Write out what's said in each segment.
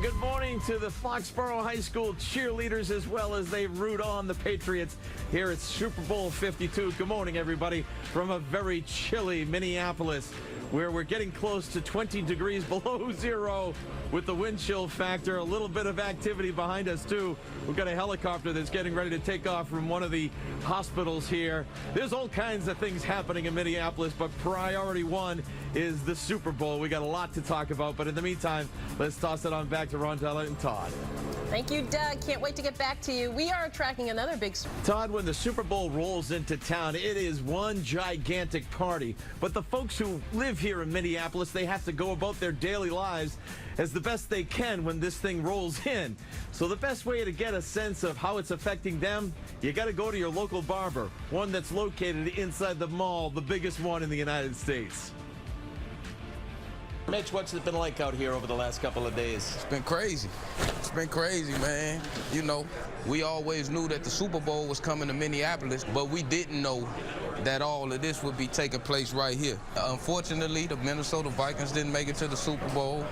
Good morning to the Foxborough High School cheerleaders as well as they root on the Patriots here at Super Bowl 52. Good morning, everybody, from a very chilly Minneapolis where we're getting close to 20 degrees below zero with the wind chill factor. A little bit of activity behind us, too. We've got a helicopter that's getting ready to take off from one of the hospitals here. There's all kinds of things happening in Minneapolis, but priority one is the Super Bowl. We got a lot to talk about, but in the meantime, let's toss it on back to Rondella and Todd. Thank you, Doug. Can't wait to get back to you. We are tracking another big... Todd, when the Super Bowl rolls into town, it is one gigantic party. But the folks who live here in Minneapolis, they have to go about their daily lives as the best they can when this thing rolls in. So the best way to get a sense of how it's affecting them, you got to go to your local barber, one that's located inside the mall, the biggest one in the United States. Mitch, what's it been like out here over the last couple of days? It's been crazy. It's been crazy, man. You know, we always knew that the Super Bowl was coming to Minneapolis, but we didn't know that all of this would be taking place right here. Unfortunately, the Minnesota Vikings didn't make it to the Super Bowl,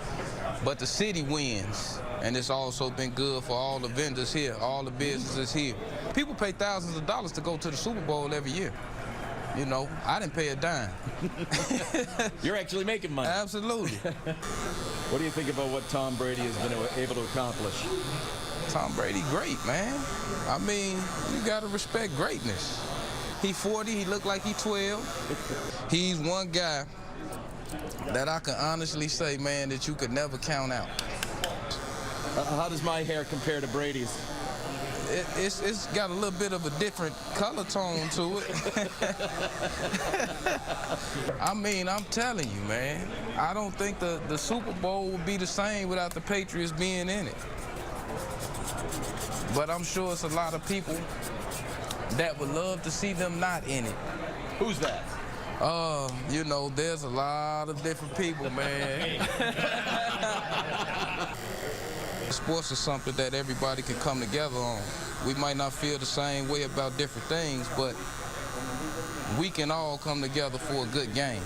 but the city wins. And it's also been good for all the vendors here, all the businesses here. People pay thousands of dollars to go to the Super Bowl every year. You know, I didn't pay a dime. You're actually making money. Absolutely. What do you think about what Tom Brady has been able to accomplish? Tom Brady, great, man. I mean, you got to respect greatness. He 40, he look like he 12. He's one guy that I can honestly say, man, that you could never count out. How does my hair compare to Brady's? It's got a little bit of a different color tone to it. I mean, I'm telling you, man, I don't think the Super Bowl would be the same without the Patriots being in it. But I'm sure it's a lot of people that would love to see them not in it. Who's that? You know, there's a lot of different people, man. Sports is something that everybody can come together on. We might not feel the same way about different things, but we can all come together for a good game.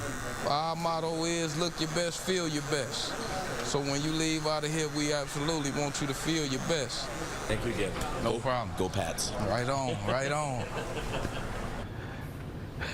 Our motto is, look your best, feel your best. So when you leave out of here, we absolutely want you to feel your best. Thank you again. No problem. Go Pats. Right on, right on.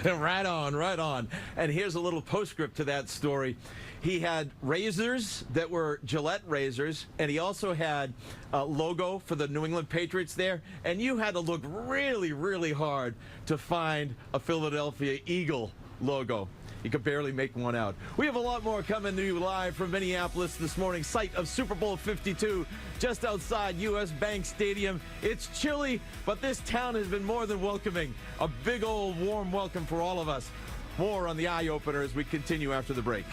Right on, right on. And here's a little postscript to that story. He had razors that were Gillette razors, and he also had a logo for the New England Patriots there, and you had to look really, really hard to find a Philadelphia Eagle logo. You could barely make one out. We have a lot more coming to you live from Minneapolis this morning, site of Super Bowl 52, just outside U.S. Bank Stadium. It's chilly, but this town has been more than welcoming. A big old warm welcome for all of us. More on the Eye Opener as we continue after the break.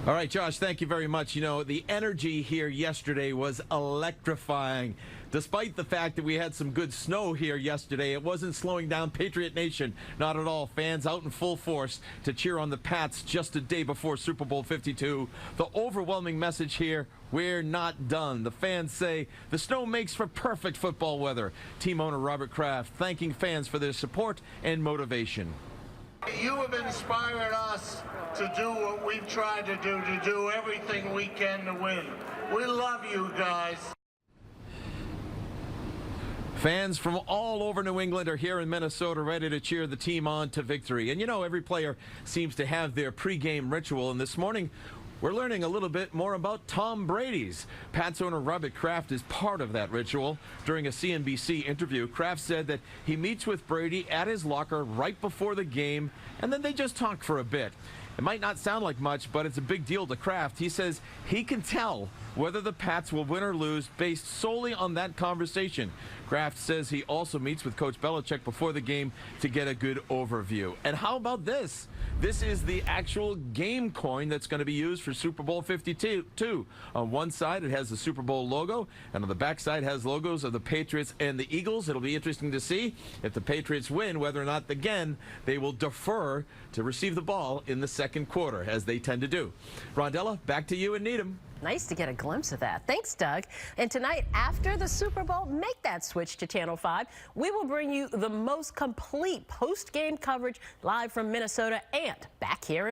All right, Josh, thank you very much. You know, the energy here yesterday was electrifying. Despite the fact that we had some good snow here yesterday, it wasn't slowing down Patriot Nation. Not at all. Fans out in full force to cheer on the Pats just a day before Super Bowl 52. The overwhelming message here, we're not done. The fans say the snow makes for perfect football weather. Team owner Robert Kraft thanking fans for their support and motivation. You have inspired us to do what we've tried to do everything we can to win. We love you guys. Fans from all over New England are here in Minnesota ready to cheer the team on to victory. And you know, every player seems to have their pregame ritual. And this morning, we're learning a little bit more about Tom Brady's. Pats owner Robert Kraft is part of that ritual. During a CNBC interview, Kraft said that he meets with Brady at his locker right before the game, and then they just talk for a bit. It might not sound like much, but it's a big deal to Kraft. He says he can tell whether the Pats will win or lose based solely on that conversation. Kraft says he also meets with Coach Belichick before the game to get a good overview. And how about this? This is the actual game coin that's going to be used for Super Bowl 52. On one side, it has the Super Bowl logo, and on the back side has logos of the Patriots and the Eagles. It'll be interesting to see if the Patriots win, whether or not, again, they will defer to receive the ball in the second quarter, as they tend to do. Rondella, back to you in Needham. Nice to get a glimpse of that. Thanks, Doug. And tonight, after the Super Bowl, make that switch to Channel 5. We will bring you the most complete post-game coverage live from Minnesota and back here.